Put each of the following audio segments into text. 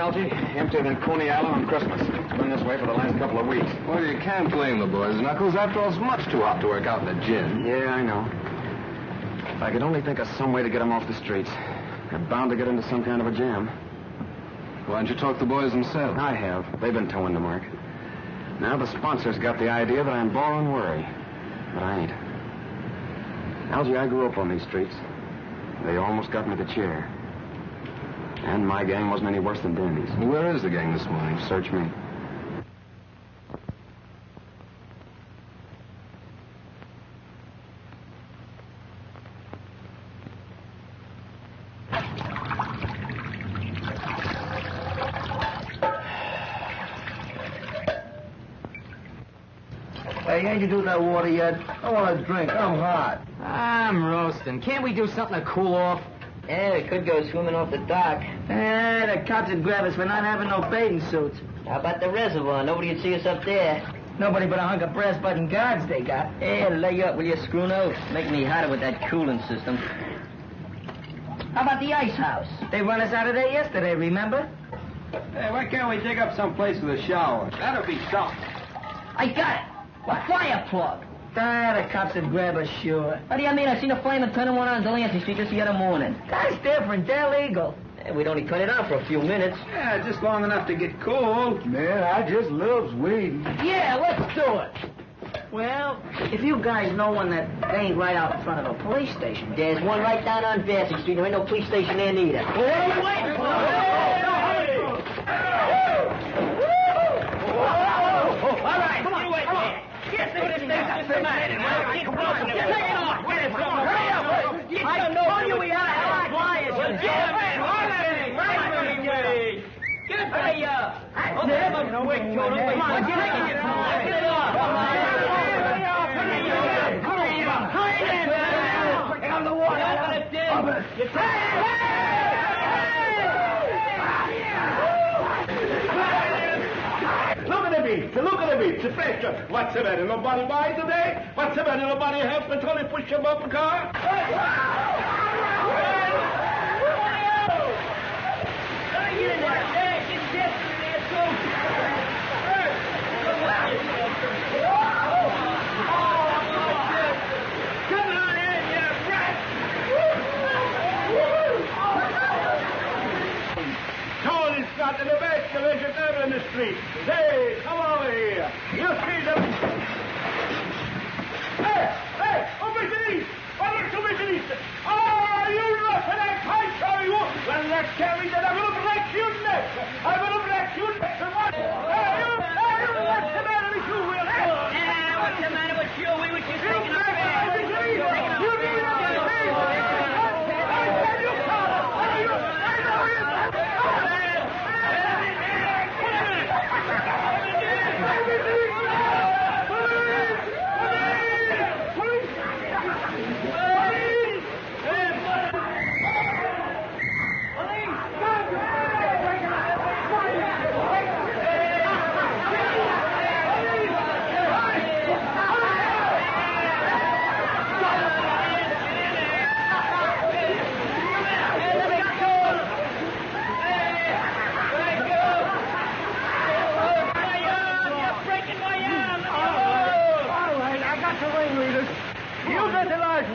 Algie? Emptier than Coney Island on Christmas. It's been this way for the last couple of weeks. Well, you can't blame the boys, Knuckles. After all, it's much too hot to work out in the gin. Yeah, I know. If I could only think of some way to get them off the streets. They're bound to get into some kind of a jam. Why don't you talk to the boys themselves? I have. They've been towing the mark. Now the sponsors got the idea that I'm borrowing worry. But I ain't. Algie, I grew up on these streets. They almost got me the chair. And my gang wasn't any worse than Dandy's. Where is the gang this morning? Search me. Hey, ain't you do that water yet? I want a drink. I'm hot. I'm roasting. Can't we do something to cool off? Yeah, we could go swimming off the dock. The cops would grab us for not having no bathing suits. How about the reservoir? Nobody'd see us up there. Nobody but a hunk of brass button guards they got. Hey, lay you up, will you, screw nose? Make me hotter with that cooling system. How about the ice house? They run us out of there yesterday, remember? Hey, why can't we dig up some place with a shower? That'll be something. I got it. A fire plug. The cops would grab us, sure. What do you mean? I seen a flame and turning one on Delancey Street just the other morning. That's different. They're legal. Hey, we'd only turn it on for a few minutes. Yeah, just long enough to get cool. Man, I just loves weed. Yeah, let's do it. Well, if you guys know one that ain't right out in front of a police station. There's one right down on Vassy Street. There ain't no police station there neither. What are you waiting for? All right, come on, wait. Get this thing up. Just a minute. Take it off. Where is it? Hurry up. I don't know we are hard flyers. Get it for you. Oh, have a quick total. Come on, get it off. Get it off. Hurry on the water. Open it, Dick. Look at the beach, the pressure. What's the matter? Nobody buy today? What's the matter? Nobody help the Tony push him up a car? Come on in, you rat! Tony's got in the best division ever in the street. Say, come over here. You see them. Hey, Obedience! Obedience! Oh, you roughnecks! I tell you! Well, let's carry that. I'm going to break your neck. I'm going to break your neck. Hey, what's the matter with you, Will? What's the matter with you? We were just taking our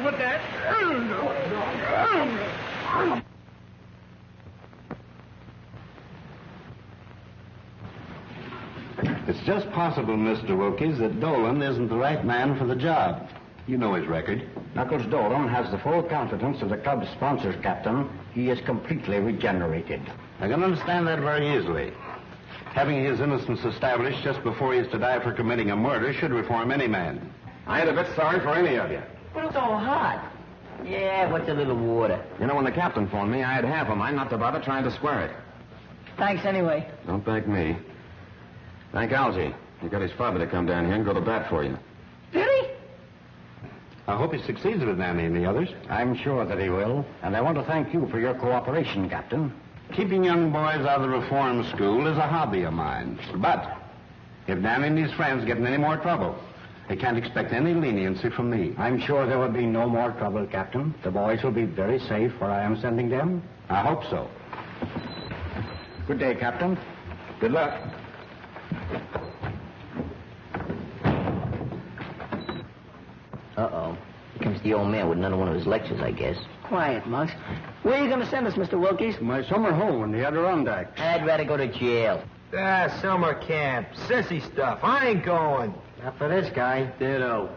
with that. It's just possible, Mr. Wilkes, that Dolan isn't the right man for the job. You know his record. Knuckles Dolan has the full confidence of the club's sponsors, Captain. He is completely regenerated. I can understand that very easily. Having his innocence established just before he is to die for committing a murder should reform any man. I ain't a bit sorry for any of you. But it's all hot. Yeah, what's a little water? You know, when the captain phoned me, I had half of mine not to bother trying to square it. Thanks anyway. Don't thank me. Thank Algie. He got his father to come down here and go to bat for you. Did he? I hope he succeeds with Nanny and the others. I'm sure that he will, and I want to thank you for your cooperation, Captain. Keeping young boys out of the reform school is a hobby of mine. But if Nanny and his friends get in any more trouble, they can't expect any leniency from me. I'm sure there will be no more trouble, Captain. The boys will be very safe where I am sending them. I hope so. Good day, Captain. Good luck. Uh-oh. Here comes the old man with another one of his lectures, I guess. Quiet, Muggs. Where are you going to send us, Mr. Wilkies? My summer home in the Adirondacks. I'd rather go to jail. Summer camp. Sissy stuff. I ain't going. Not for this guy. Ditto.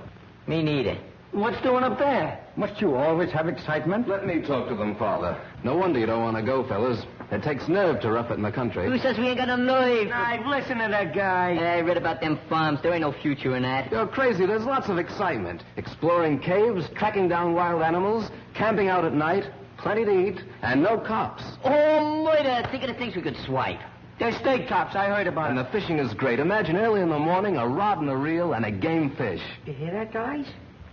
Me neither. What's doing up there? Must you always have excitement? Let me talk to them, Father. No wonder you don't want to go, fellas. It takes nerve to rough it in the country. Who says we ain't got no nerve? I've listened to that guy. I read about them farms. There ain't no future in that. You're crazy. There's lots of excitement. Exploring caves, tracking down wild animals, camping out at night, plenty to eat, and no cops. Oh, murder. Think of the things we could swipe. They're steak tops. I heard about And it. the fishing is great. Imagine early in the morning, a rod and a reel and a game fish. You hear that, guys?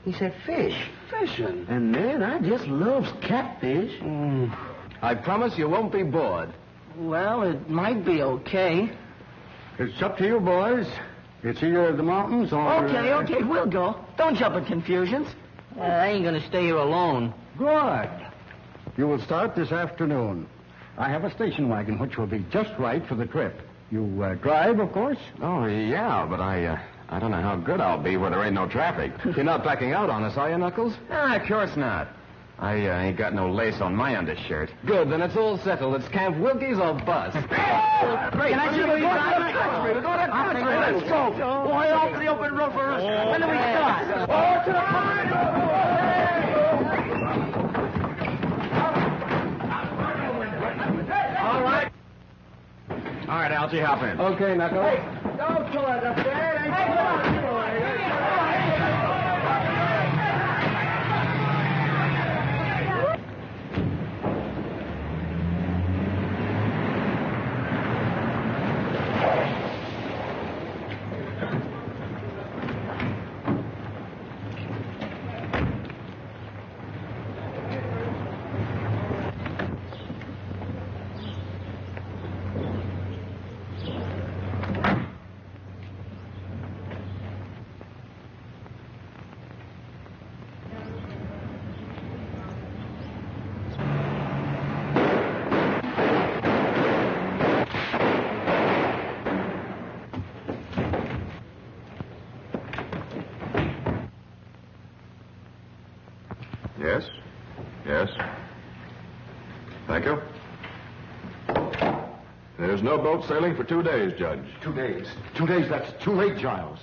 He said fish. Fishing? And man, I just loves catfish. I promise you won't be bored. Well, it might be okay. It's up to you, boys. It's either the mountains or... Okay, we'll go. Don't jump at confusions. I ain't gonna stay here alone. Good. You will start this afternoon. I have a station wagon which will be just right for the trip. You drive, of course? Oh, yeah, but I don't know how good I'll be where there ain't no traffic. You're not backing out on us, are you, Knuckles? Of course not. I ain't got no lace on my undershirt. Good, then it's all settled. It's Camp Wilkies or bust. Can I see you drive? We're going to country. Let's go. Boy, off to the open road for us. When do we start? Oh, to the All right, Algie, hop in. Okay, Knuckles. Don't pull it up there. Yes? Yes? Thank you. There's no boat sailing for 2 days, Judge. 2 days. 2 days, that's too late, Giles.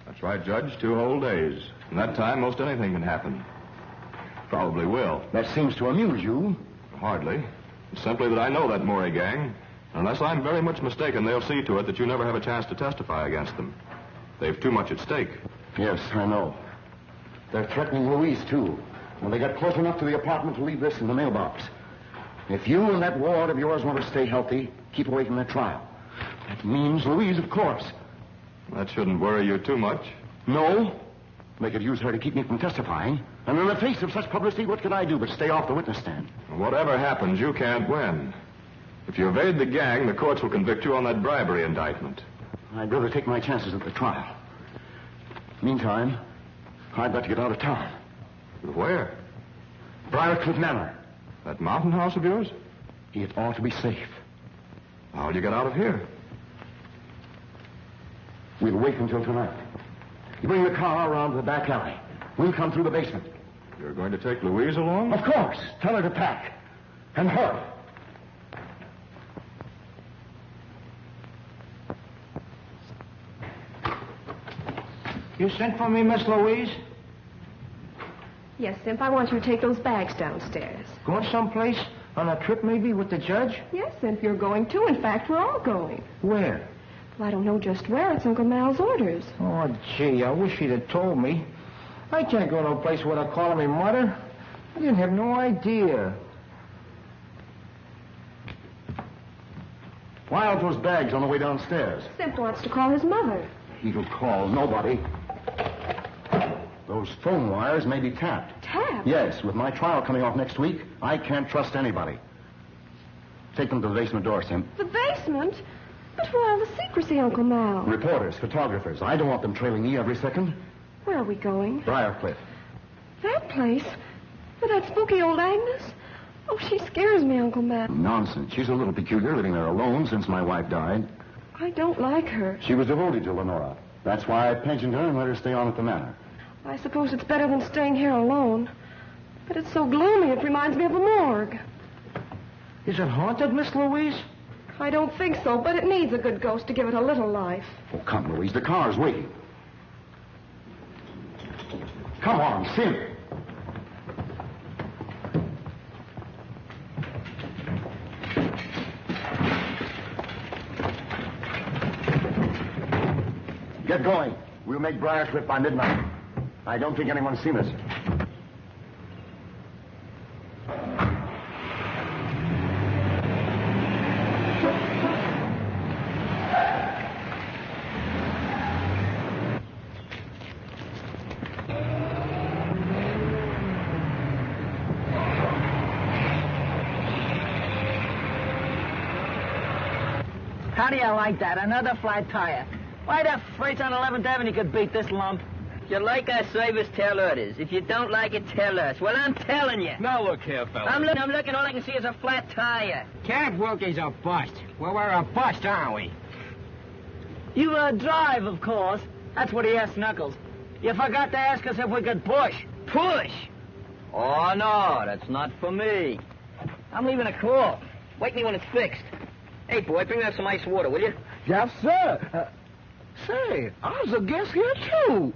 That's right, Judge. 2 whole days. In that time, most anything can happen. Probably will. That seems to amuse you. Hardly. It's simply that I know that Murray gang. Unless I'm very much mistaken, they'll see to it that you never have a chance to testify against them. They've too much at stake. Yes, I know. They're threatening Louise, too. When they got close enough to the apartment to leave this in the mailbox. If you and that ward of yours want to stay healthy, keep away from that trial. That means Louise, of course. That shouldn't worry you too much. No. They could use her to keep me from testifying. And in the face of such publicity, what could I do but stay off the witness stand? Whatever happens, you can't win. If you evade the gang, the courts will convict you on that bribery indictment. I'd rather take my chances at the trial. Meantime, I've got to get out of town. Where? Briarcliff Manor. That mountain house of yours? It ought to be safe. How'll you get out of here? We'll wait until tonight. You bring the car around to the back alley. We'll come through the basement. You're going to take Louise along? Of course. Tell her to pack. And hurry. You sent for me, Miss Louise? Yes, Simp, I want you to take those bags downstairs. Going someplace? On a trip, maybe, with the judge? Yes, Simp, you're going too. In fact, we're all going. Where? Well, I don't know just where. It's Uncle Mal's orders. Oh, gee, I wish he'd have told me. I can't go no place without calling me mother. I didn't have no idea. Why out those bags on the way downstairs? Simp wants to call his mother. He'll call nobody. Those phone wires may be tapped. Tapped? Yes, with my trial coming off next week, I can't trust anybody. Take them to the basement door, Simp. The basement? But why all the secrecy, Uncle Mal? Reporters, photographers. I don't want them trailing me every second. Where are we going? Briarcliff. That place? With that spooky old Agnes? Oh, she scares me, Uncle Matt. Nonsense. She's a little peculiar, living there alone since my wife died. I don't like her. She was devoted to Lenora. That's why I pensioned her and let her stay on at the manor. I suppose it's better than staying here alone. But it's so gloomy, it reminds me of a morgue. Is it haunted, Miss Louise? I don't think so, but it needs a good ghost to give it a little life. Oh, come, Louise. The car's waiting. Come on, Sim. Get going. We'll make Briarcliff by midnight. I don't think anyone's seen us. How do you like that? Another flat tire. Why the freights on 11th Avenue could beat this lump? If you like our service, tell others. If you don't like it, tell us. Well, I'm telling you. Now look here, fella. I'm looking. All I can see is a flat tire. Cab Wilkie's a bust. Well, we're a bust, aren't we? You drive, of course. That's what he asked Knuckles. You forgot to ask us if we could push. Push? Oh, no, that's not for me. I'm leaving a call. Wake me when it's fixed. Hey, boy, bring me up some ice water, will you? Yes, sir. Say, I was a guest here, too.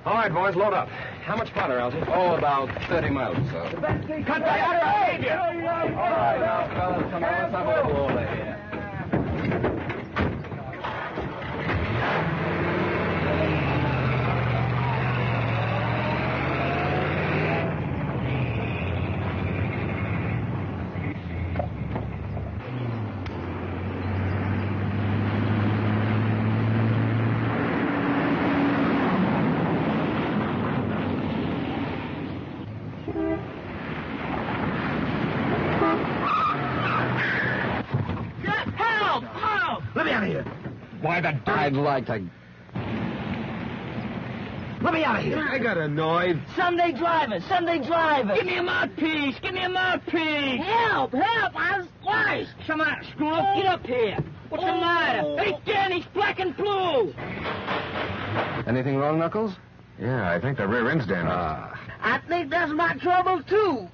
All right, boys, load up. How much powder, Elsie? Oh, about 30 miles or so. Cut that out! All right, now, fellas, come on, let's have a little order here. Why the dirt? I'd like to... Let me out of here. I got annoyed. Sunday drivers. Give me a mouthpiece. Help. I was twice. Come on, screw up. Get up here. What's the matter? Hey, Dan, he's black and blue. Anything wrong, Knuckles? Yeah, I think the rear end's damaged. I think that's my trouble, too.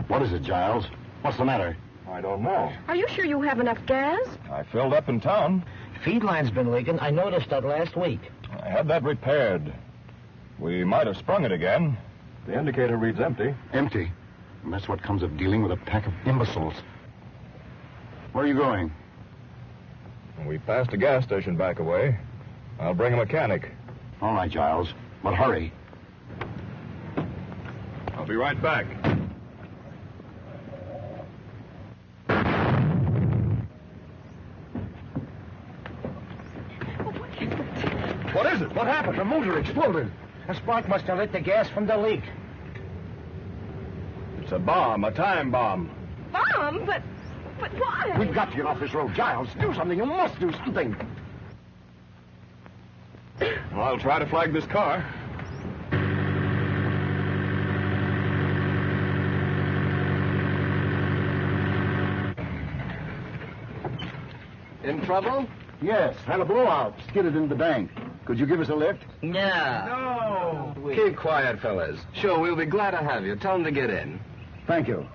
What is it, Giles? What's the matter? I don't know. Are you sure you have enough gas? I filled up in town. Feed line's been leaking. I noticed that last week. I had that repaired. We might have sprung it again. The indicator reads empty. Empty. And that's what comes of dealing with a pack of imbeciles. Where are you going? We passed a gas station back away. I'll bring a mechanic. All right, Giles. But hurry. I'll be right back. What is it? What happened? The motor exploded. A spark must have lit the gas from the leak. It's a bomb, a time bomb. Bomb? But why? We've got to get off this road. Giles, do something. You must do something. Well, I'll try to flag this car. In trouble? Yes, had a blowout. Skidded into the bank. Could you give us a lift? No. Keep quiet, fellas. Sure, we'll be glad to have you. Tell them to get in. Thank you.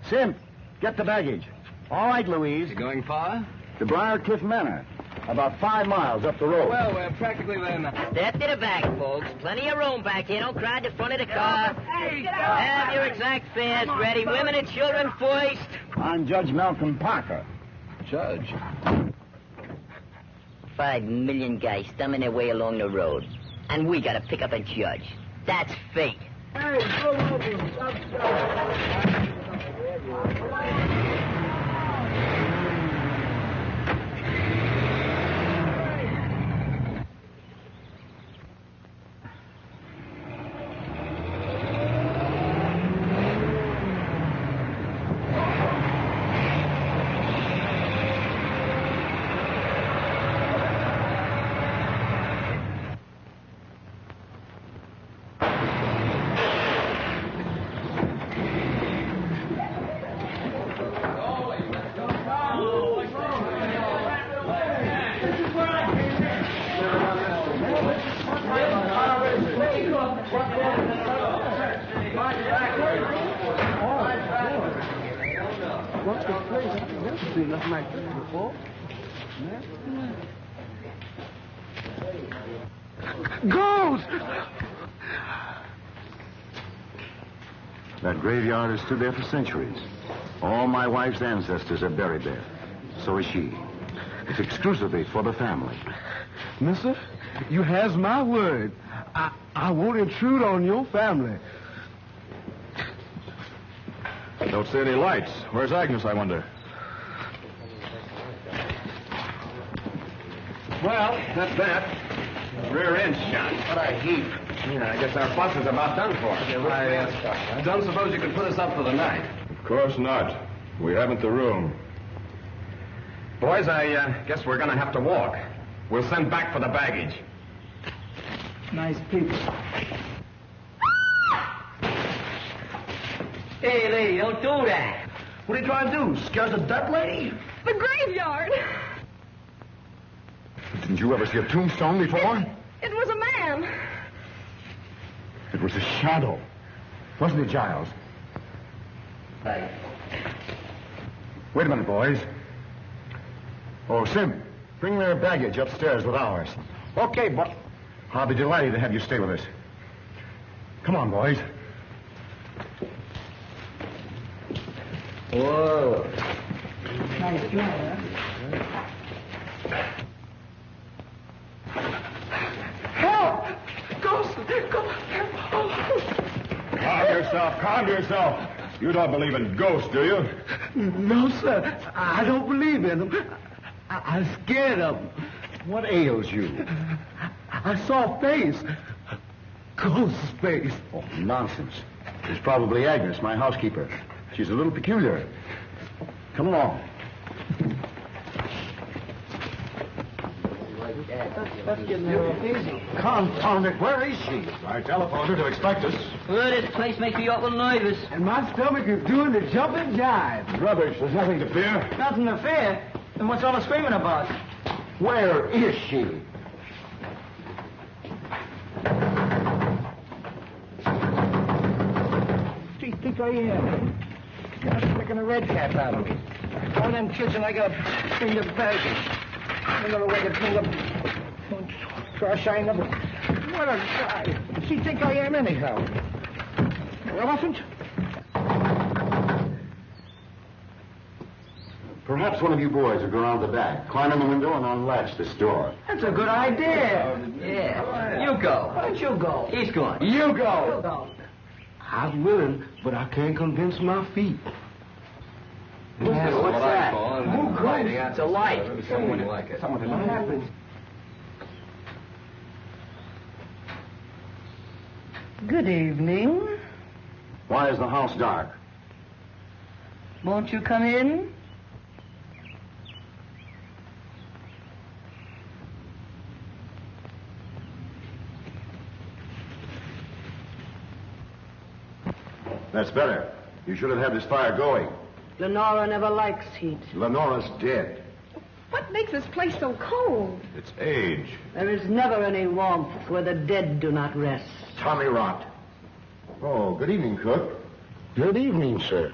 Simp, get the baggage. All right, Louise. You going far? To Briarcliff Manor. About 5 miles up the road. Well, we're practically there now. Step to the back, folks. Plenty of room back here. Don't crowd the front of the car. Have your exact fares ready. Women and children first. I'm Judge Malcolm Parker. Judge. 5 million guys stumbling their way along the road. And we gotta pick up a judge. That's fate. Hey, go over. What's the place? I've never seen nothing like this before. Ghost! That graveyard has stood there for centuries. All my wife's ancestors are buried there. So is she. It's exclusively for the family. Mister, you has my word. I won't intrude on your family. Don't see any lights. Where's Agnes, I wonder? Well, that's that. Rear end shot. What a heap. Yeah, I guess our bus is about done for. I don't suppose you could put us up for the night. Of course not. We haven't the room. Boys, I guess we're going to have to walk. We'll send back for the baggage. Nice people. Hey, lady, don't do that. What are you trying to do? Scares the dead lady? The graveyard. Didn't you ever see a tombstone before? It was a man. It was a shadow. Wasn't it, Giles? Right. Wait a minute, boys. Oh, Sim, bring their baggage upstairs with ours. Okay, but... I'll be delighted to have you stay with us. Come on, boys. Whoa. Nice job, Help! Ghost! Calm yourself. You don't believe in ghosts, do you? No, sir. I don't believe in them. I'm scared of them. What ails you? I saw a face. A ghost's face. Oh, nonsense. It's probably Agnes, my housekeeper. She's a little peculiar. Come along. Let's get easy. Confound it, where is she? I telephoned her to expect us. Well, this place makes me awful nervous. And my stomach is doing the jumping jive. Rubbish, there's nothing to fear. Nothing to fear. Then what's all the screaming about? Where is she? What do you think I am? I'm making a red cap out of me. One of them kids and I got a bring the baggage. Another way to bring up... Trash I never... What a guy. What does he think I am anyhow? An elephant? Perhaps one of you boys will go around the back, climb in the window, and unlatch this door. That's a good idea. Yeah. You go. Why don't you go? He's going. You go. You go. I'm willing, but I can't convince my feet. Yeah, what's that? Who goes? It's a light. Someone like it. What happened? Good evening. Why is the house dark? Won't you come in? That's better. You should have had this fire going. Lenora never likes heat. Lenora's dead. What makes this place so cold? It's age. There is never any warmth where the dead do not rest. Tommy rot. Oh, good evening, cook. Good evening, sir.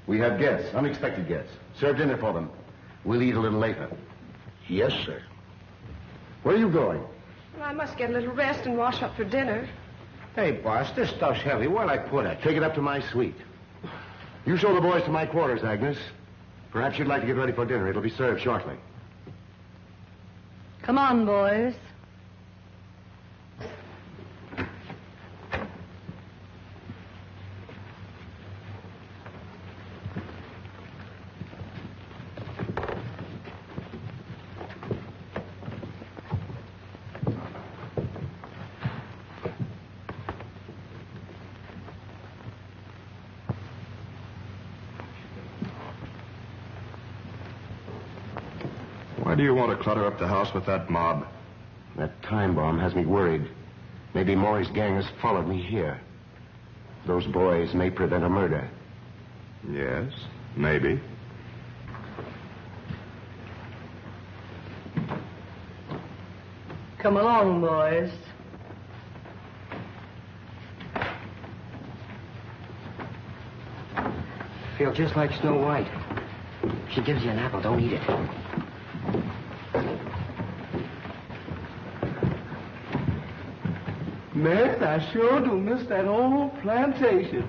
We have guests, unexpected guests. Serve dinner for them. We'll eat a little later. Yes, sir. Where are you going? Well, I must get a little rest and wash up for dinner. Hey, boss, this stuff's heavy. Where'll I put it? Take it up to my suite. You show the boys to my quarters, Agnes. Perhaps you'd like to get ready for dinner. It'll be served shortly. Come on, boys. Why do you want to clutter up the house with that mob? That time bomb has me worried. Maybe Maury's gang has followed me here. Those boys may prevent a murder. Yes, maybe. Come along, boys. Feel just like Snow White. If she gives you an apple, don't eat it. Man, I sure do miss that old plantation.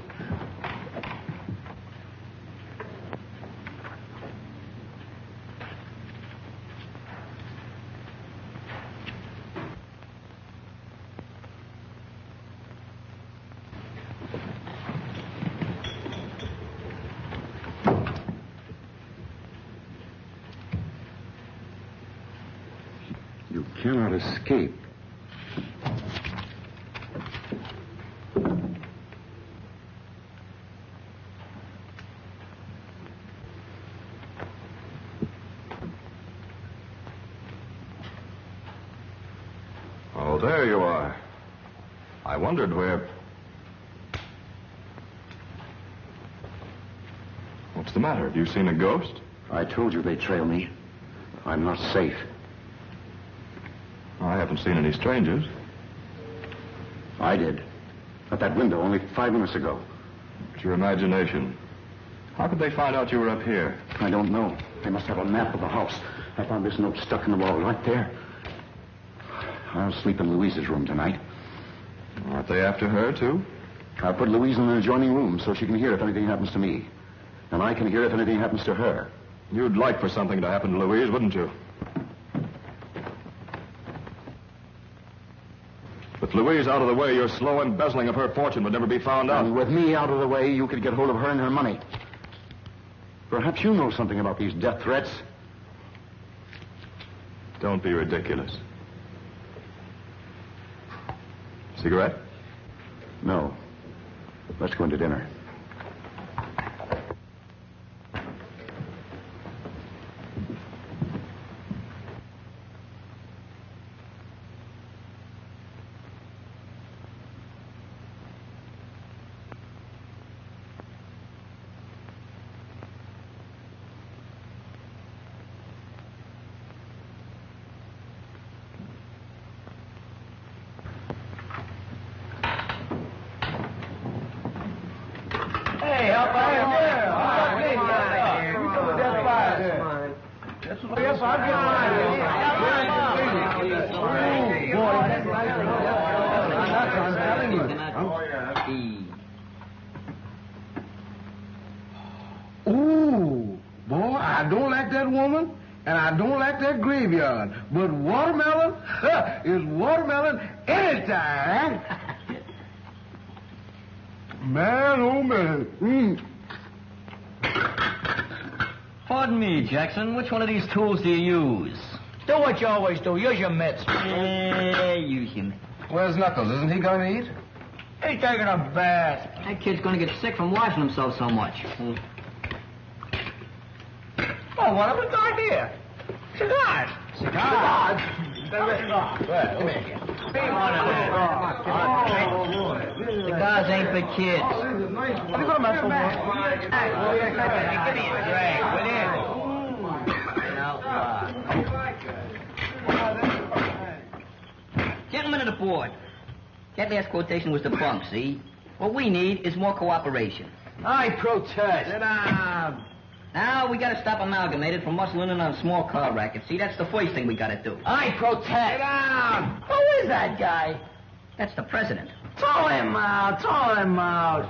You cannot escape. Oh, there you are. I wondered where... What's the matter? Have you seen a ghost? I told you they'd trail me. I'm not safe. I haven't seen any strangers. I did. At that window only 5 minutes ago. It's your imagination. How could they find out you were up here? I don't know. They must have a map of the house. I found this note stuck in the wall right there. I'll sleep in Louise's room tonight. Aren't they after her, too? I'll put Louise in an adjoining room so she can hear if anything happens to me. And I can hear if anything happens to her. You'd like for something to happen to Louise, wouldn't you? With Louise out of the way, your slow embezzling of her fortune would never be found out. And with me out of the way, you could get hold of her and her money. Perhaps you know something about these death threats. Don't be ridiculous. Cigarette? No. Let's go into dinner. Hey, help out here. Yes, I'll get Ooh, boy, I don't like that woman, and I don't like that graveyard. But watermelon is watermelon anytime. Man, oh man. Pardon me, Jackson. Which one of these tools do you use? Do what you always do. Use your mitts. Use him. Where's Knuckles? Isn't he going to eat? He's taking a bath. That kid's going to get sick from washing himself so much. Oh, what a good idea. Cigars. Cigars? Come here. Cigars ain't for kids. Have you got a match for me? Give me a drag, will you? Gentlemen of the board, that last quotation was the bunk, see? What we need is more cooperation. I protest. Sit down. Now, we gotta stop Amalgamated from muscling in on a small car racket. See, that's the first thing we gotta do. I protest. Sit down. Who is that guy? That's the president. Throw him out. Throw him out.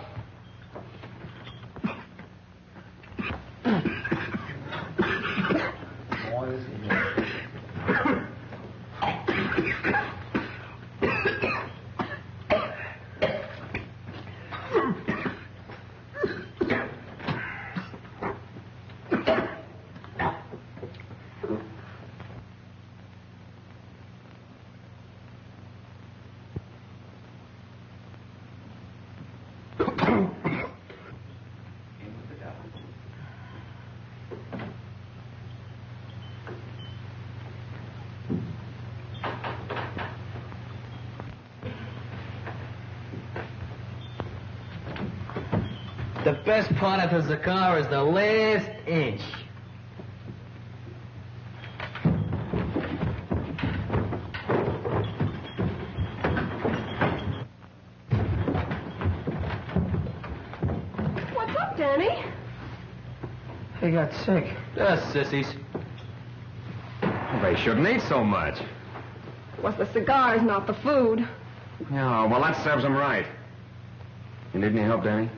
The best part of the cigar is the last inch. What's up, Danny? They got sick. Just sissies. They shouldn't eat so much. It was the cigars, not the food. Yeah, well, that serves them right. You need any help, Danny?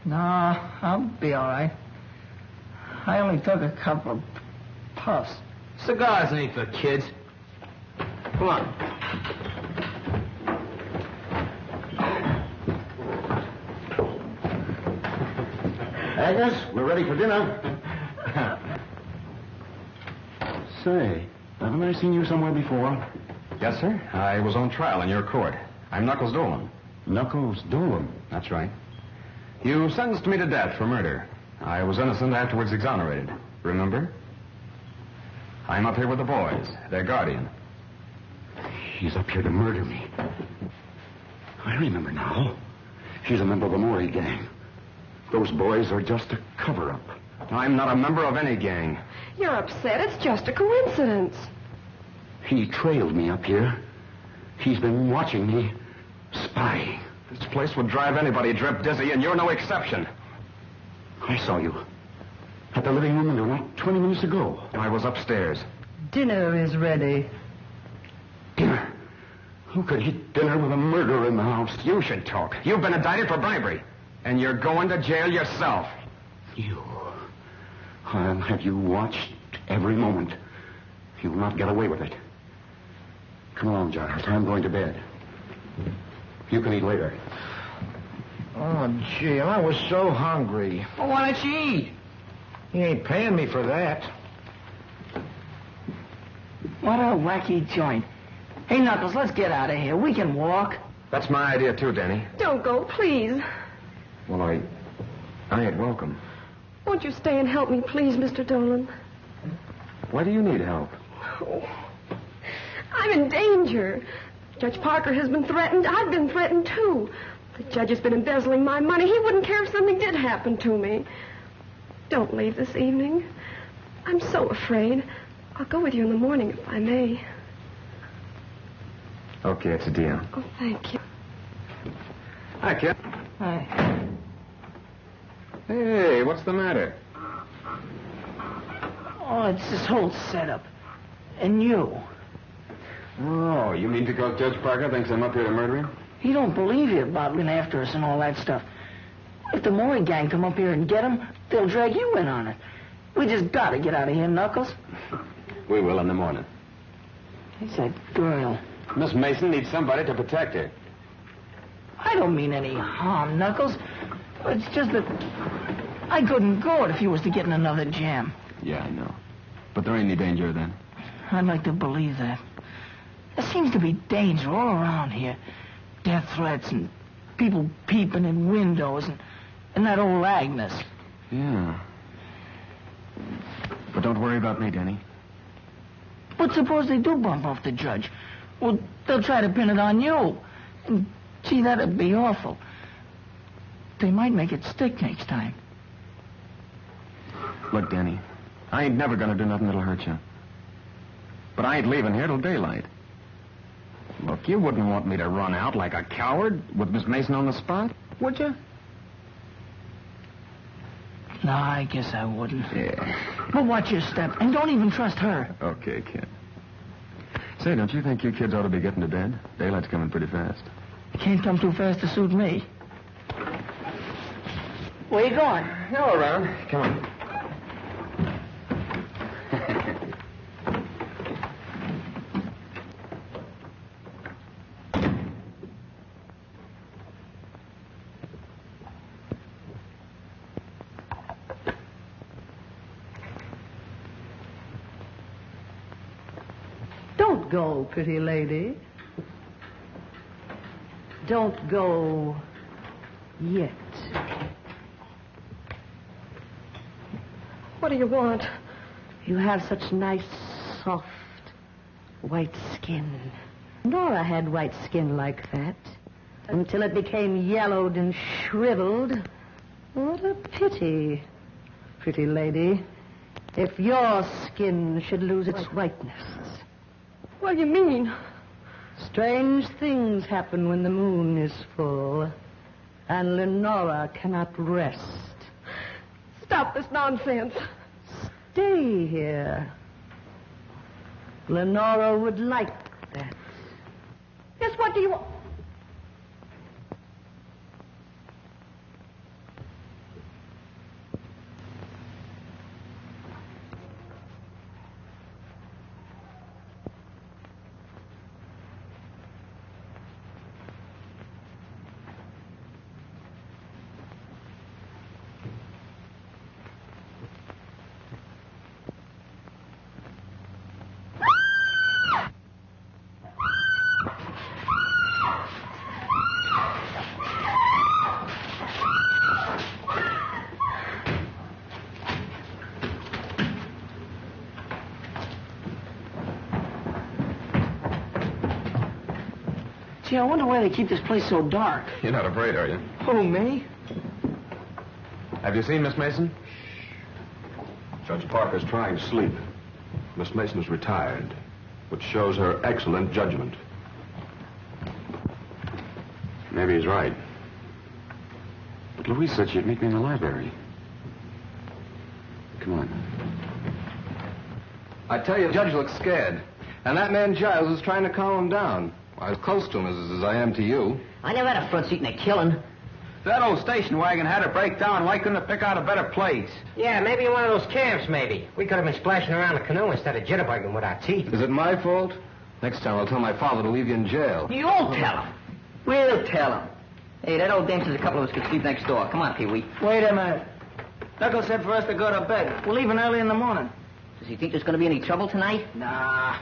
No, I'll be all right. I only took a couple of puffs. Cigars ain't for kids. Come on. Agnes, we're ready for dinner. Say, haven't I seen you somewhere before? Yes, sir. I was on trial in your court. I'm Knuckles Dolan. Knuckles Dolan? That's right. You sentenced me to death for murder. I was innocent, afterwards exonerated. Remember? I'm up here with the boys, their guardian. He's up here to murder me. I remember now. He's a member of the Maury gang. Those boys are just a cover-up. I'm not a member of any gang. You're upset. It's just a coincidence. He trailed me up here. He's been watching me, spying. This place would drive anybody drip dizzy, and you're no exception. I saw you at the living room window not 20 minutes ago. I was upstairs. Dinner is ready. Dinner? Who could eat dinner with a murderer in the house? You should talk. You've been indicted for bribery, and you're going to jail yourself. You. I'll have you watched every moment. You'll not get away with it. Come along, Giles. I'm going to bed. You can eat later. Oh, gee, I was so hungry. Well, why don't you eat? He ain't paying me for that. What a wacky joint. Hey, Knuckles, let's get out of here. We can walk. That's my idea, too, Danny. Don't go, please. Well, I ain't welcome. Won't you stay and help me, please, Mr. Dolan? Why do you need help? Oh, I'm in danger. Judge Parker has been threatened. I've been threatened, too. The judge has been embezzling my money. He wouldn't care if something did happen to me. Don't leave this evening. I'm so afraid. I'll go with you in the morning if I may. Okay, it's a deal. Oh, thank you. Hi, kid. Hi. Hey, what's the matter? Oh, it's this whole setup. And you. Oh, you mean because Judge Parker thinks I'm up here to murder him? He don't believe you about being after us and all that stuff. If the Maury gang come up here and get him, they'll drag you in on it. We just gotta get out of here, Knuckles. We will in the morning. It's that girl. Miss Mason needs somebody to protect her. I don't mean any harm, Knuckles. It's just that I couldn't go it if you was to get in another jam. Yeah, I know. But there ain't any danger then. I'd like to believe that. There seems to be danger all around here. Death threats and people peeping in windows and that old Agnes. Yeah. But don't worry about me, Danny. But suppose they do bump off the judge? Well, they'll try to pin it on you. And, gee, that'd be awful. They might make it stick next time. Look, Danny, I ain't never gonna do nothing that'll hurt you. But I ain't leaving here till daylight. Look, you wouldn't want me to run out like a coward with Miss Mason on the spot, would you? No, I guess I wouldn't. Yeah. But watch your step, and don't even trust her. Okay, kid. Say, don't you think you kids ought to be getting to bed? Daylight's coming pretty fast. It can't come too fast to suit me. Where you going? Go around. Come on. Don't go, pretty lady. Don't go yet. What do you want? You have such nice, soft, white skin. Nora had white skin like that until it became yellowed and shriveled. What a pity, pretty lady, if your skin should lose its whiteness. What do you mean? Strange things happen when the moon is full, and Lenora cannot rest. Stop this nonsense. Stay here. Lenora would like that. Yes, what do you want? Gee, I wonder why they keep this place so dark. You're not afraid, are you? Who, me? Have you seen Miss Mason? Judge Parker's trying to sleep. Miss Mason is retired, which shows her excellent judgment. Maybe he's right. But Louise said she'd meet me in the library. Come on. I tell you, the judge looks scared. And that man Giles is trying to calm him down. I'm as close to him as I am to you. I never had a front seat in a killing. If that old station wagon had to break down, why couldn't it pick out a better place? Yeah, maybe in one of those camps, maybe. We could have been splashing around the canoe instead of jitterbugging with our teeth. Is it my fault? Next time I'll tell my father to leave you in jail. You won't tell him. We'll tell him. Hey, that old dame says a couple of us could sleep next door. Come on, Pee-wee. Wait a minute. Knuckles said for us to go to bed. We're leaving early in the morning. Does he think there's going to be any trouble tonight? Nah.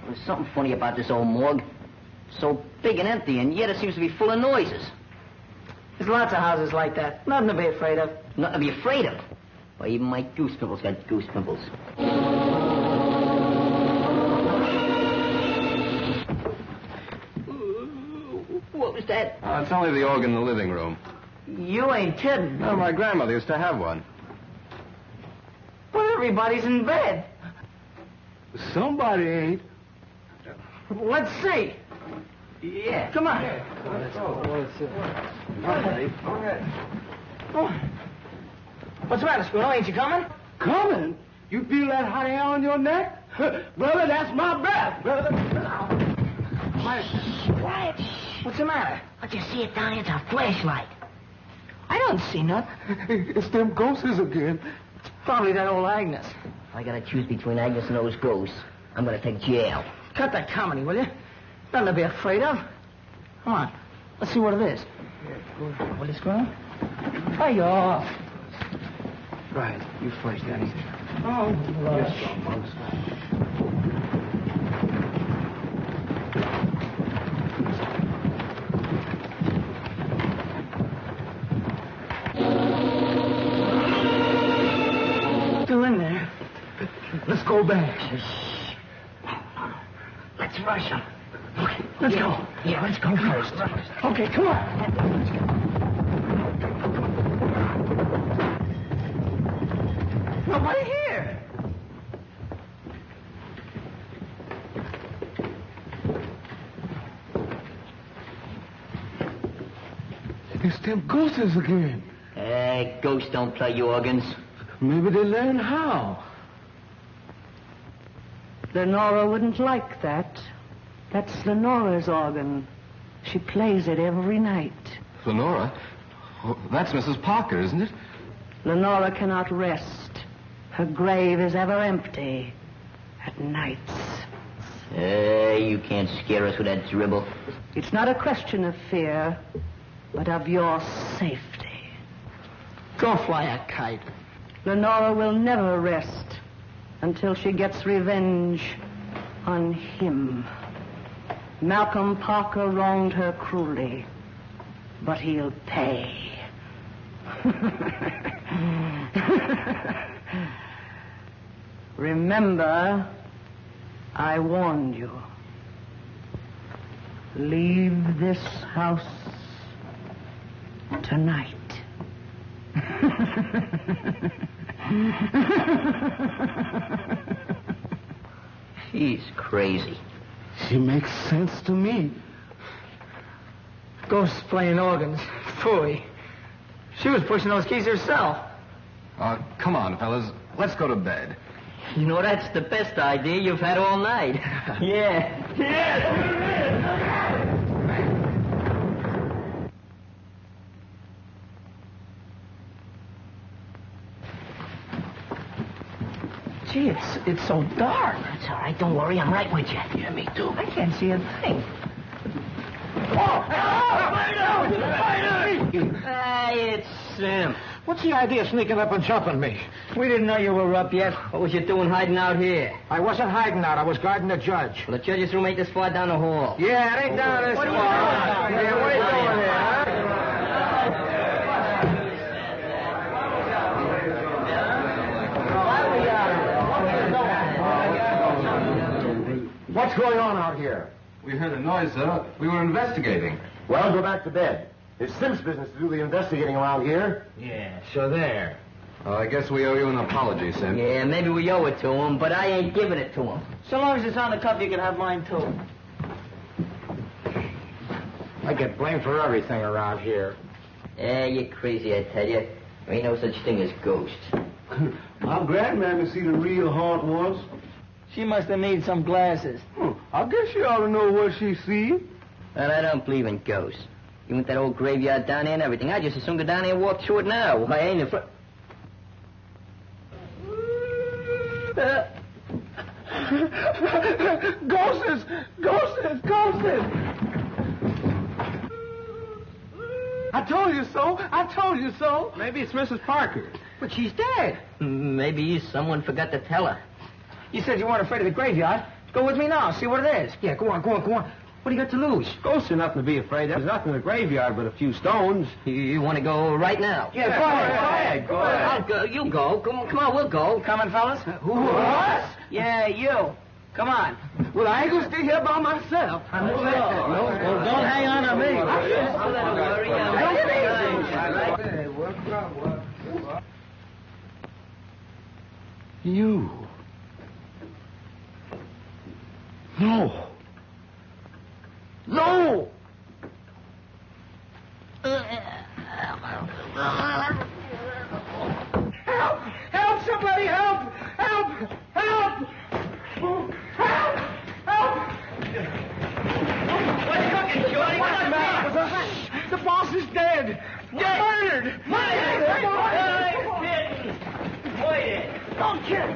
There's something funny about this old morgue. So big and empty, and yet it seems to be full of noises. There's lots of houses like that. Nothing to be afraid of. Nothing to be afraid of. Why, even my goose pimples got goose pimples. What was that? It's only the organ in the living room. You ain't kidding. No, my grandmother used to have one. But everybody's in bed. Somebody ain't. Let's see. Yeah. Come on. What's the matter, Squirrel? Ain't you coming? Coming? You feel that hot air on your neck? Brother, that's my breath, brother. Quiet. What's the matter? I just see it down here. It's a flashlight. I don't see nothing. It's them ghosts again. It's probably that old Agnes. If I gotta choose between Agnes and those ghosts, I'm gonna take jail. Cut that comedy, will you? Nothing to be afraid of. Come on. Let's see what it is. Will you, Squirrel? Hi-yo. Right. You first, Danny. Oh, Yes, monks. Still in there. Let's go back. Let's rush him. Okay, let's go. Yeah, let's go first. Okay, come on. Nobody here. It's them ghosts again. Hey, ghosts don't play organs. Maybe they learn how. Lenora wouldn't like that. That's Lenora's organ. She plays it every night. Lenora? Oh, that's Mrs. Parker, isn't it? Lenora cannot rest. Her grave is ever empty at nights. Hey, you can't scare us with that dribble. It's not a question of fear, but of your safety. Go fly a kite. Lenora will never rest until she gets revenge on him. Malcolm Parker wronged her cruelly, but he'll pay. Remember, I warned you. Leave this house tonight. She's crazy. She makes sense to me. Ghosts playing organs. Phooey. She was pushing those keys herself. Come on, fellas. Let's go to bed. You know, that's the best idea you've had all night. Yeah. Gee, it's so dark. That's all right. Don't worry. I'm right with you. Yeah, me too. I can't see a thing. Hey, it's Sim. What's the idea of sneaking up and jumping me? We didn't know you were up yet. What was you doing hiding out here? I wasn't hiding out. I was guarding the judge. Well, the judge's room ain't this far down the hall. Yeah, it ain't down this far. Yeah, what are you doing here, huh? What's going on out here? We heard a noise, sir. We were investigating. Well, go back to bed. It's Sim's business to do the investigating around here. Yeah, so there. Well, I guess we owe you an apology, Sim. Yeah, maybe we owe it to him, but I ain't giving it to him. So long as it's on the cup, you can have mine, too. I get blamed for everything around here. Yeah, you're crazy, I tell you. There ain't no such thing as ghosts. I'm glad, man, to see the real haunt ones. She must have needed some glasses. I guess you ought to know what she see. Well, I don't believe in ghosts. You want that old graveyard down there and everything. I just as soon go down there and walk through it now. Why, I ain't afraid. Ghosts! Ghosts! Ghosts! I told you so! I told you so! Maybe it's Mrs. Parker. But she's dead. Maybe someone forgot to tell her. You said you weren't afraid of the graveyard. Go with me now. See what it is. Yeah, go on. What do you got to lose? Ghosts are nothing to be afraid of. There's nothing in the graveyard but a few stones. You want to go right now? Yeah, go ahead. Go ahead. I'll go. You go. Come on, we'll go. Coming, fellas? Who? Us? Yeah, you. Come on. Well, I ain't gonna stay here by myself. No, don't hang on to me. You. No. No! Help! Help! Somebody help! Help! Help! Help! Help! What's cooking, Shorty? What's the matter? The boss is dead! Murdered! Wait. Don't kill!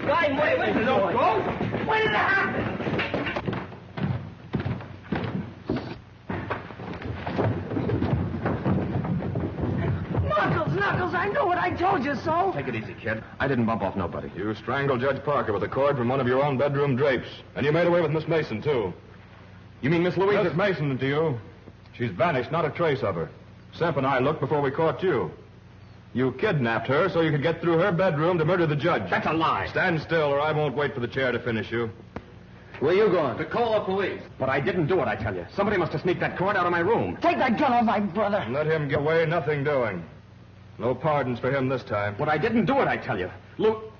Wait. Don't go. When did it happen? Knuckles, I know it. I told you so. Take it easy, kid. I didn't bump off nobody. You strangled Judge Parker with a cord from one of your own bedroom drapes. And you made away with Miss Mason, too. You mean Miss Louise? Miss Mason to you. She's vanished, not a trace of her. Semp and I looked before we caught you. You kidnapped her so you could get through her bedroom to murder the judge. That's a lie. Stand still, or I won't wait for the chair to finish you. Where you going? To call the police. But I didn't do it, I tell you. Somebody must have sneaked that cord out of my room. Take that gun off my brother. And let him get away, nothing doing. No pardons for him this time. But I didn't do it, I tell you. Luke.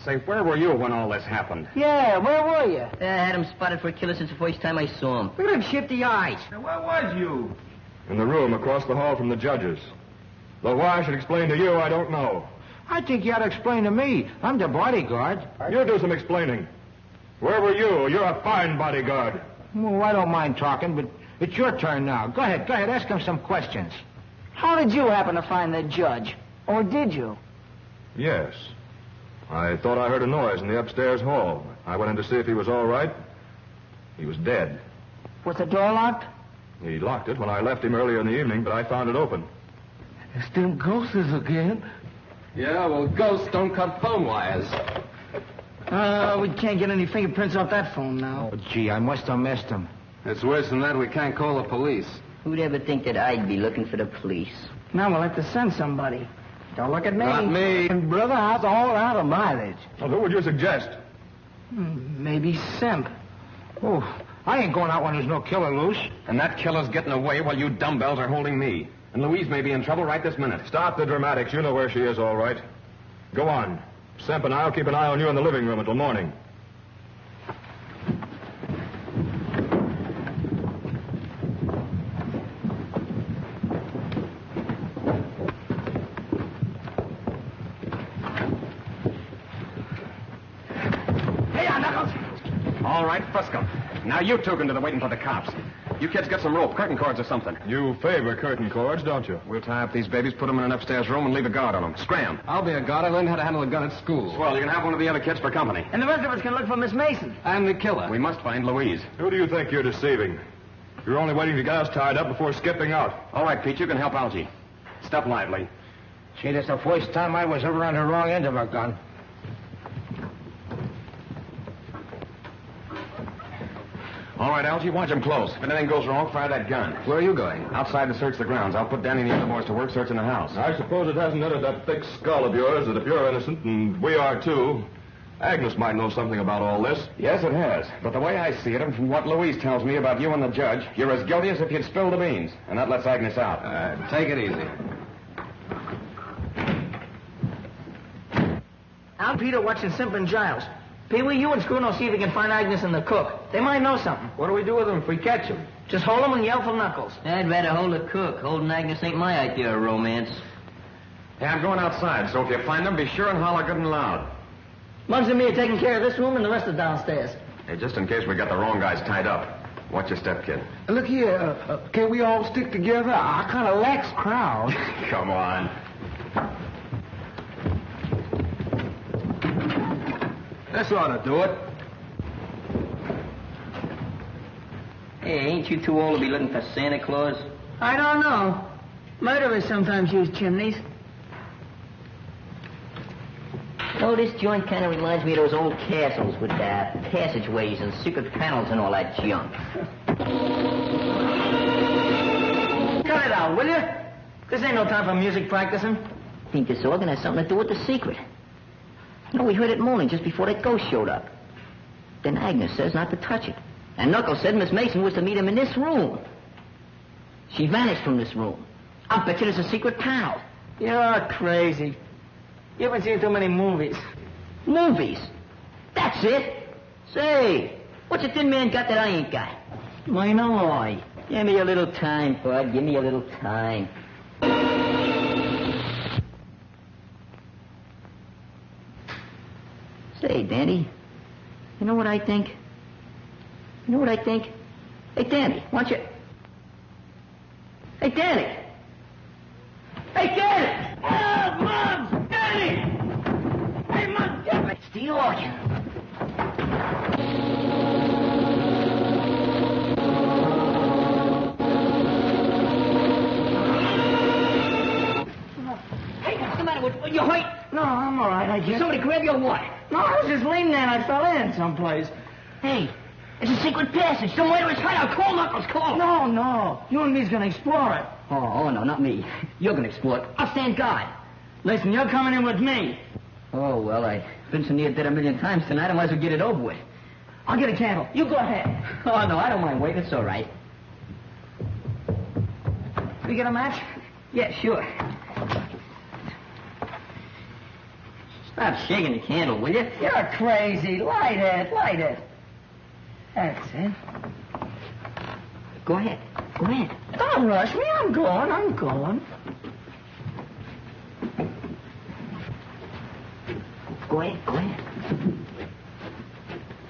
Say, where were you when all this happened? Yeah, where were you? I had him spotted for a killer since the first time I saw him. Look at him shifty eyes. Now, where was you? In the room across the hall from the judges. Though why I should explain to you, I don't know. I think you ought to explain to me. I'm the bodyguard. You do some explaining. Where were you? You're a fine bodyguard. Well, I don't mind talking, but it's your turn now. Go ahead. Ask him some questions. How did you happen to find the judge? Or did you? Yes. I thought I heard a noise in the upstairs hall. I went in to see if he was all right. He was dead. Was the door locked? He locked it when I left him earlier in the evening, but I found it open. It's them ghosts again. Yeah, well, ghosts don't cut phone wires. We can't get any fingerprints off that phone now. Oh, gee, I must have missed him. It's worse than that. We can't call the police. Who'd ever think that I'd be looking for the police? Now we'll have to send somebody. Don't look at me. Not me. And brother, how's all out of mileage? Well, who would you suggest? Maybe Semp. Oh, I ain't going out when there's no killer loose. And that killer's getting away while you dumbbells are holding me. And Louise may be in trouble right this minute. Stop the dramatics. You know where she is, all right. Go on. Semp and I'll keep an eye on you in the living room until morning. All right, Frisco. Now you two can do the waiting for the cops. You kids get some rope, curtain cords or something. You favor curtain cords, don't you? We'll tie up these babies, put them in an upstairs room, and leave a guard on them. Scram. I'll be a guard. I learned how to handle a gun at school. Well, you can have one of the other kids for company. And the rest of us can look for Miss Mason. I'm the killer. We must find Louise. Who do you think you're deceiving? You're only waiting to get us tied up before skipping out. All right, Pete, you can help Algie. Step lively. Gee, that's the first time I was ever on the wrong end of a gun. All right, Algie, watch him close. If anything goes wrong, fire that gun. Where are you going? Outside to search the grounds. I'll put Danny and the other boys to work searching the house. I suppose it hasn't entered that thick skull of yours that if you're innocent, and we are too, Agnes might know something about all this. Yes, it has. But the way I see it, and from what Louise tells me about you and the judge, you're as guilty as if you'd spilled the beans. And that lets Agnes out. Take it easy. I'm Peter watching Simp and Giles. Pee-wee, you and Scruno see if you can find Agnes and the cook. They might know something. What do we do with them if we catch them? Just hold them and yell for Knuckles. I'd rather hold the cook. Holding Agnes ain't my idea of romance. Hey, I'm going outside, so if you find them, be sure and holler good and loud. Muggs and me are taking care of this room and the rest are downstairs. Hey, just in case we got the wrong guys tied up. Watch your step, kid. Look here, can we all stick together? I kind of lacks crowd. Come on. This ought to do it. Hey, ain't you too old to be looking for Santa Claus? I don't know. Murderers sometimes use chimneys. Oh, this joint kind of reminds me of those old castles with passageways and secret panels and all that junk. Cut it out, will you? This ain't no time for music practicing. I think this organ has something to do with the secret. You know, we heard it moaning just before that ghost showed up. Then Agnes says not to touch it. And Knuckles said Miss Mason was to meet him in this room. She vanished from this room. I'll bet you there's a secret panel. You're crazy. You haven't seen too many movies. Movies? That's it. Say, what's a thin man got that I ain't got? Mine eye. Give me a little time, bud. Give me a little time. Say, Danny, you know what I think? You know what I think? Hey, Danny, why don't you... Hey, Danny! Hey, Danny! Oh, Mom! Danny! Hey, Mom, get me! It's the organ. Hey, what's the matter with you? Hurt? No, I'm all right, I guess. Somebody grab your what? No, I was just leaning there and I fell in someplace. Hey, it's a secret passage. Some way to its hideout. Call Knuckles, call him. No. You and me's gonna explore it. Oh, no, not me. You're gonna explore it. I'll stand guard. Listen, you're coming in with me. Oh, well, I've been so near dead a million times tonight, I might as well get it over with. I'll get a candle. You go ahead. Oh, no, I don't mind waiting. It's all right. We get a match? Yeah, sure. Stop shaking the candle, will you? You're crazy. Light it. That's it. Go ahead. Don't rush me. I'm going. Go ahead.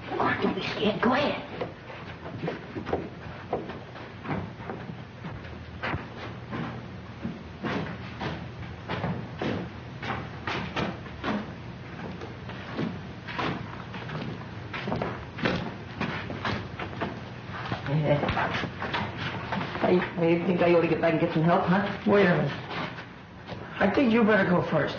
Come on, don't be scared. Go ahead. I think I ought to get back and get some help, huh? Wait a minute. I think you better go first.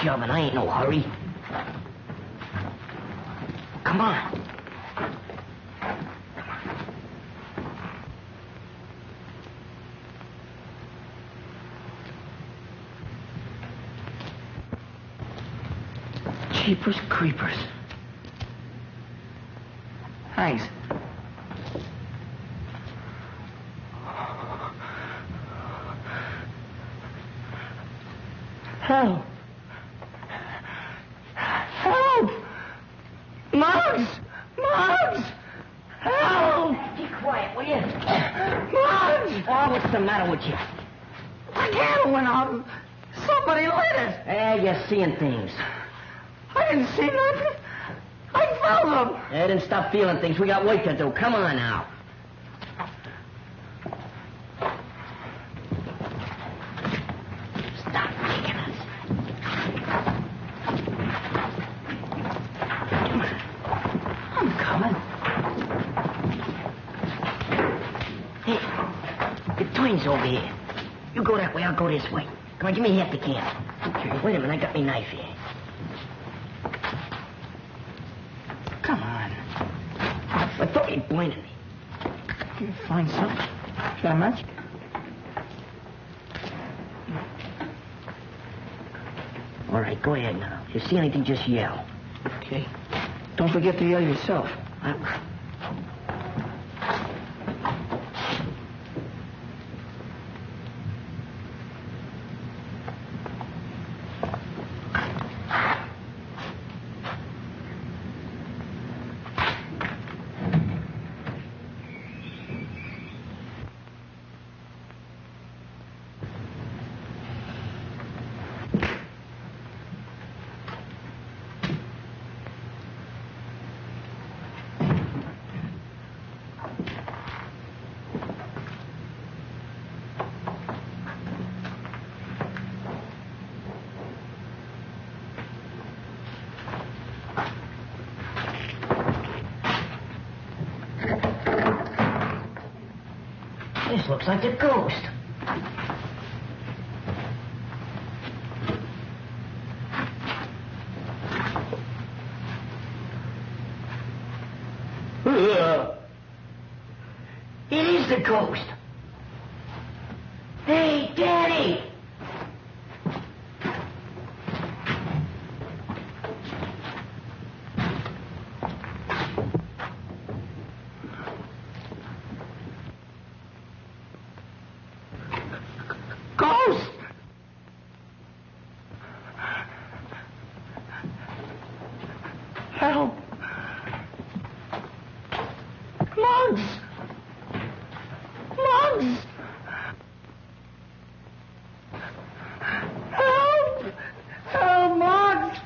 shoving. I ain't no hurry. Come on. Jeepers creepers. Thanks. Help! Help! Muggs! Muggs! Help! Be quiet, will you? Muggs! Oh, what's the matter with you? The candle went out. Somebody lit it. You're seeing things. I didn't see nothing. I felt them. Then stop feeling things. We got work to do. Come on now. Stop kicking us. I'm coming. Hey, the twins over here. You go that way, I'll go this way. Come on, give me half the can. Okay. Wait a minute, I got my knife here. Come on. I thought you'd blinded me. Can you find some? Got a match? All right, go ahead now. If you see anything, just yell. Okay. Don't forget to yell yourself. This looks like a ghost. It is the ghost. Hey, Daddy! Ghost! Help! Muggs! Muggs! Help! Help, Muggs!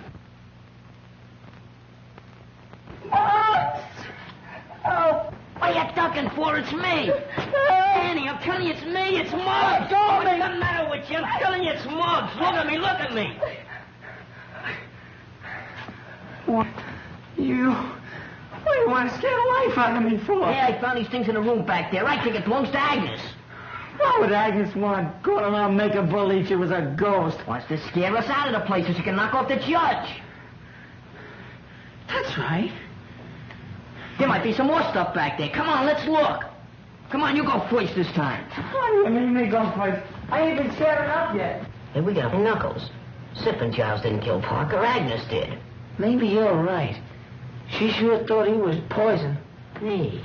Muggs! Help! What are you ducking for? It's me! Danny, I'm telling you it's me! It's Muggs! What's the matter with you? I'm telling you it's Muggs! Look at me! Look at me! What? What do you want to scare the life out of me for? Yeah, I found these things in the room back there. I think it belongs to Agnes. What would Agnes want? Going around making believe she was a ghost. Wants to scare us out of the place so she can knock off the judge. That's right. There might be some more stuff back there. Come on, let's look. Come on, you go first this time. What do you mean me go first? I ain't even set it up yet. Hey, we got Knuckles. Sippin' Giles didn't kill Parker. Agnes did. Maybe you're right. She sure thought he was poison. Hey,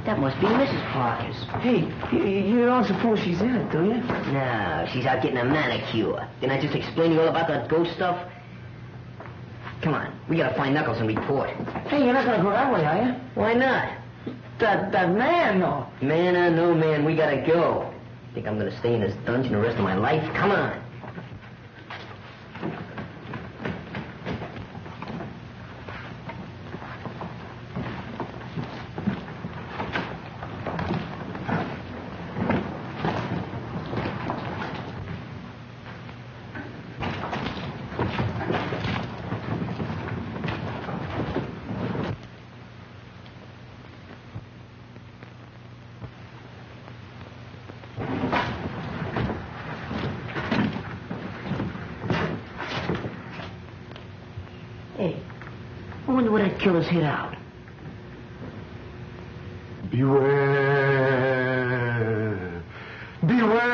that must be Mrs. Parker's. Hey, you don't suppose she's in it, do you? No, she's out getting a manicure. Didn't I just explain to you all about that ghost stuff? Come on, we gotta find Knuckles and report. Hey, you're not gonna go that way, are you? Why not? That man, though. Man or no man, we gotta go. Think I'm gonna stay in this dungeon the rest of my life? Come on. Hey, I wonder where that killer's hid out. Beware. Beware.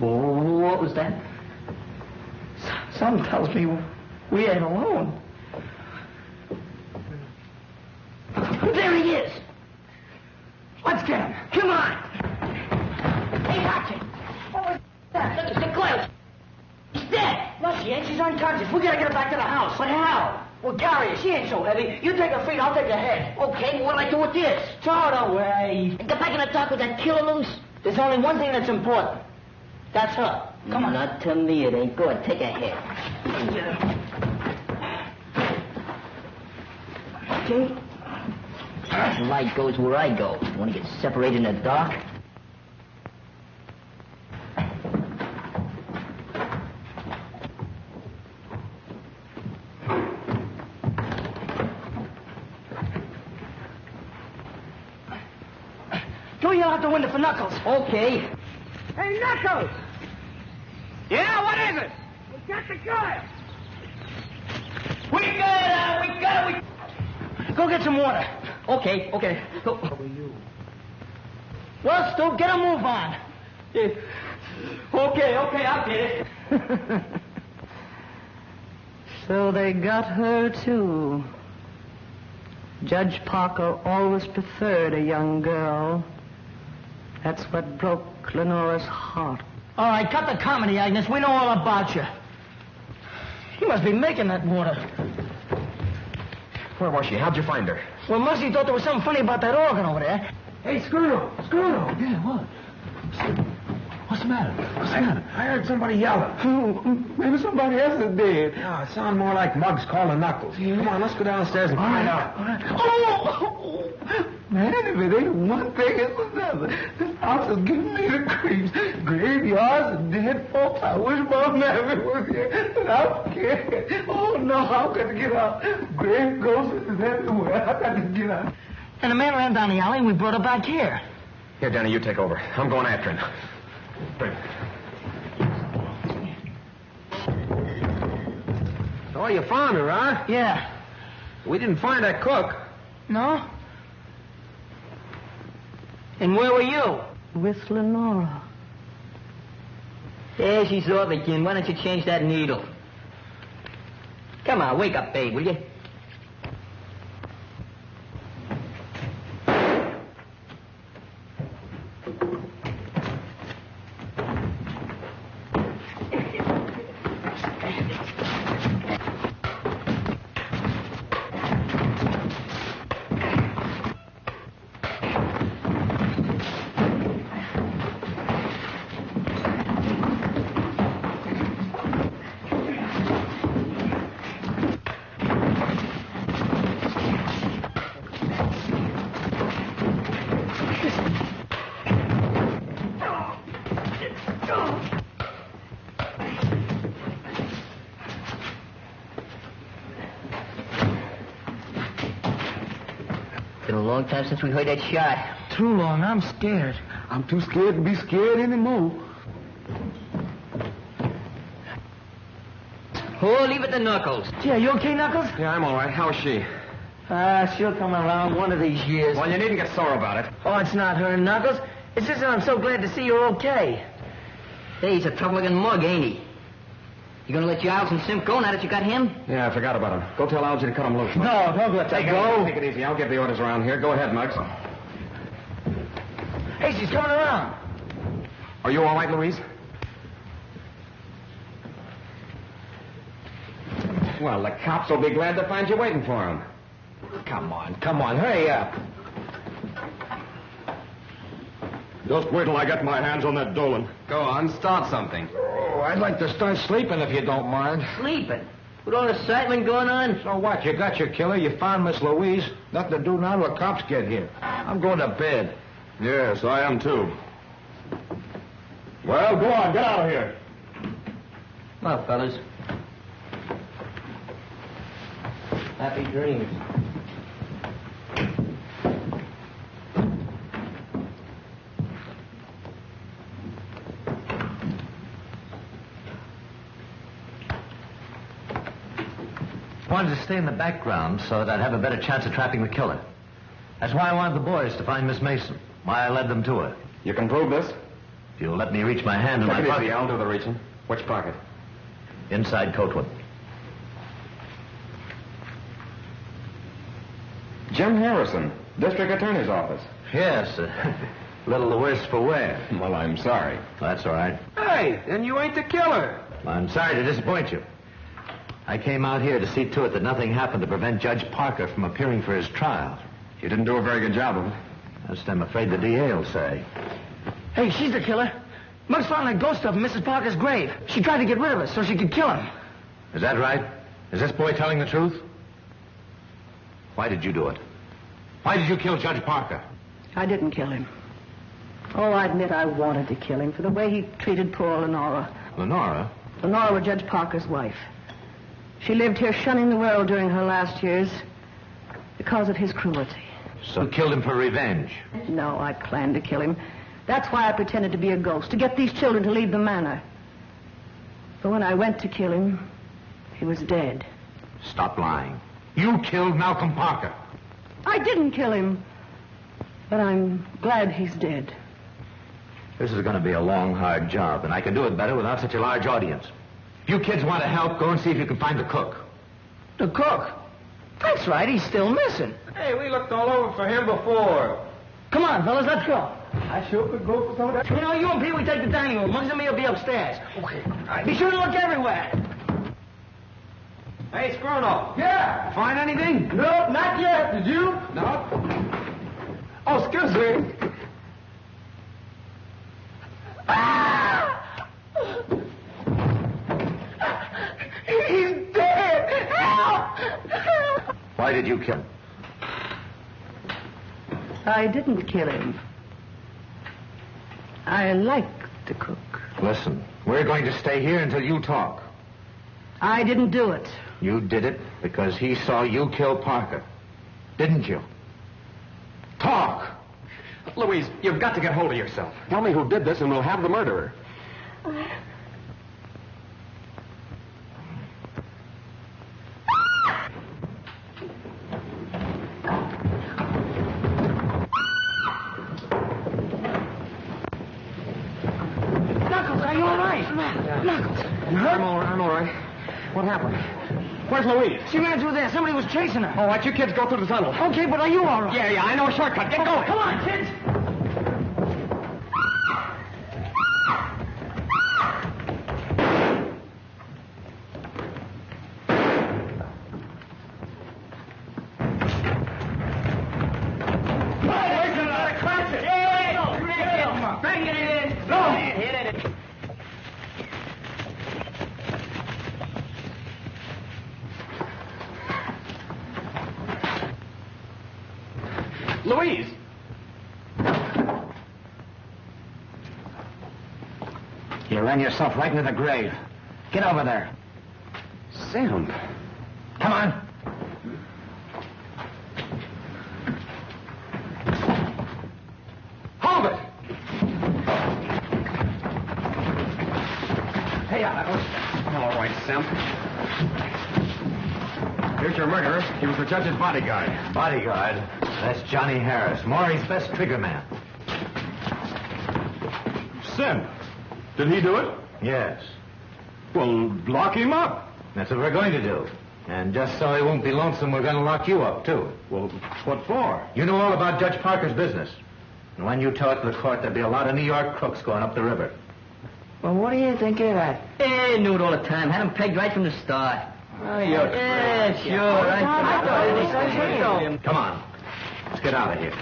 What was that? Something tells me we ain't alone. There he is. Let's get him. Come on. Hey, Archie. What was that? Look, it's the close. She's dead. No, she ain't. She's unconscious. We gotta get her back to the house. But how? Well, Gary, she ain't so heavy. You take her feet, I'll take her head. Okay, well, what'll I do with this? Throw it away. Get back in the dock with that killer loose. There's only one thing that's important. That's her. Come on. Not to me, it ain't. Go ahead, take her head. Okay. The light goes where I go. Want to get separated in the dark? Go yell out the window for Knuckles. Okay. Hey, Knuckles! Yeah, what is it? We got the guy. We got it. Go get some water. Okay. Go. Well, Stu, get a move on. Okay, I'll get it. So they got her, too. Judge Parker always preferred a young girl. That's what broke Lenora's heart. All right, cut the comedy, Agnes. We know all about you. He must be making that water. Where was she? How'd you find her? Well, Mercy thought there was something funny about that organ over there. Hey, Screw. Yeah, what? What's the matter? I heard somebody yelling. Maybe somebody else is dead. No, it sounded more like Muggs calling Knuckles. Come on, let's go downstairs and find out. All right. Oh, man, if it ain't one thing, it's another. This house is giving me the creeps. Graveyards and dead folks. I wish Mom Navy was here, but I'm scared. Oh, no, how can I get out? Grave ghosts is everywhere. I got to get out. And the man ran down the alley and we brought her back here. Here, Danny, you take over. I'm going after him. Bring it. Oh, you found her, huh? Yeah. We didn't find that cook. No? And where were you? With Lenora. There she's off again. Why don't you change that needle? Come on, wake up, babe, will you? Been a long time since we heard that shot. Too long. I'm scared. I'm too scared to be scared anymore. Oh, leave it to Knuckles. Yeah, you okay, Knuckles? Yeah, I'm all right. How's she? She'll come around one of these years. Well, you needn't get sore about it. Oh, it's not her, Knuckles. It's just that I'm so glad to see you're okay. Hey, he's a tough-looking mug, ain't he? You gonna let Giles and Simp go now that you got him? Yeah, I forgot about him. Go tell Algie to cut him loose. No, don't let that go. Take it easy. I'll get the orders around here. Go ahead, Muggs. Hey, she's coming around. Are you all right, Louise? Well, the cops will be glad to find you waiting for them. Come on, hurry up. Just wait till I get my hands on that Dolan. Go on, start something. Oh, I'd like to start sleeping if you don't mind. Sleeping? With all the excitement going on? So what? You got your killer, you found Miss Louise. Nothing to do now till the cops get here. I'm going to bed. Yes, I am too. Well, go on, get out of here. Well, fellas. Happy dreams. wanted to stay in the background so that I'd have a better chance of trapping the killer. That's why I wanted the boys to find Miss Mason. Why I led them to her. You can prove this? If you'll let me reach my hand in my Take it pocket. easy, I'll do the reaching. Which pocket? Inside coatwood. Jim Harrison, District Attorney's Office. Yes, a little the worse for wear. Well, I'm sorry. That's all right. Hey, then you ain't the killer. I'm sorry to disappoint you. I came out here to see to it that nothing happened to prevent Judge Parker from appearing for his trial. You didn't do a very good job of it. That's what I'm afraid the DA will say. Hey, she's the killer. Muggs found that ghost of Mrs. Parker's grave. She tried to get rid of us so she could kill him. Is that right? Is this boy telling the truth? Why did you do it? Why did you kill Judge Parker? I didn't kill him. Oh, I admit I wanted to kill him for the way he treated poor Lenora. Lenora? Lenora was Judge Parker's wife. She lived here shunning the world during her last years because of his cruelty. So you killed him for revenge? No, I planned to kill him. That's why I pretended to be a ghost, to get these children to leave the manor. But when I went to kill him, he was dead. Stop lying. You killed Malcolm Parker. I didn't kill him, but I'm glad he's dead. This is going to be a long, hard job, and I can do it better without such a large audience. If you kids want to help, go and see if you can find the cook. The cook? That's right, he's still missing. Hey, we looked all over for him before. Come on, fellas, let's go. I sure could go for some of that. You know, you and Pete, we take the dining room. Muggs and me will be upstairs. Okay. Be sure to look everywhere. Hey, Skrono. Yeah. Find anything? No, not yet. Did you? No. Oh, excuse me. He's dead. Help! Why did you kill him? I didn't kill him. I like to cook. Listen, we're going to stay here until you talk. I didn't do it. You did it because he saw you kill Parker. Didn't you? Talk! Louise, you've got to get hold of yourself. Tell me who did this and we'll have the murderer. Knuckles, are you all right? Knuckles. You hurt? I'm all right. What happened? Where's Louise? She ran through there. Somebody was chasing her. Oh, let you kids go through the tunnel. Okay, but are you all right? Yeah, I know a shortcut. Get going. Come on, kids. Louise! You ran yourself right into the grave. Get over there. Sam. Come on. Hold it! Hey, Knuckles. All right, Sam. Here's your murderer. He was the judge's bodyguard. Bodyguard? That's Johnny Harris, Maury's best trigger man. Sim, did he do it? Yes. Well, lock him up. That's what we're going to do. And just so he won't be lonesome, we're going to lock you up, too. Well, what for? You know all about Judge Parker's business. And when you talk to the court, there'll be a lot of New York crooks going up the river. Well, what do you think of that? Hey, knew it all the time. Had him pegged right from the start. Oh, you're Yeah, sure. Come on. Let's get out of here.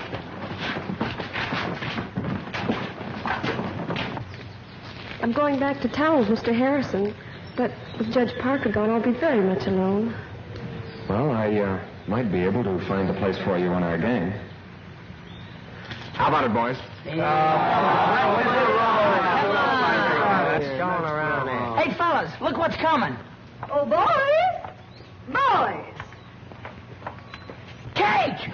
I'm going back to town with Mr. Harrison, but with Judge Parker gone, I'll be very much alone. Well, I might be able to find a place for you on our gang. How about it, boys? Hey, fellas, look what's coming. Oh, boys! Boys! Cage!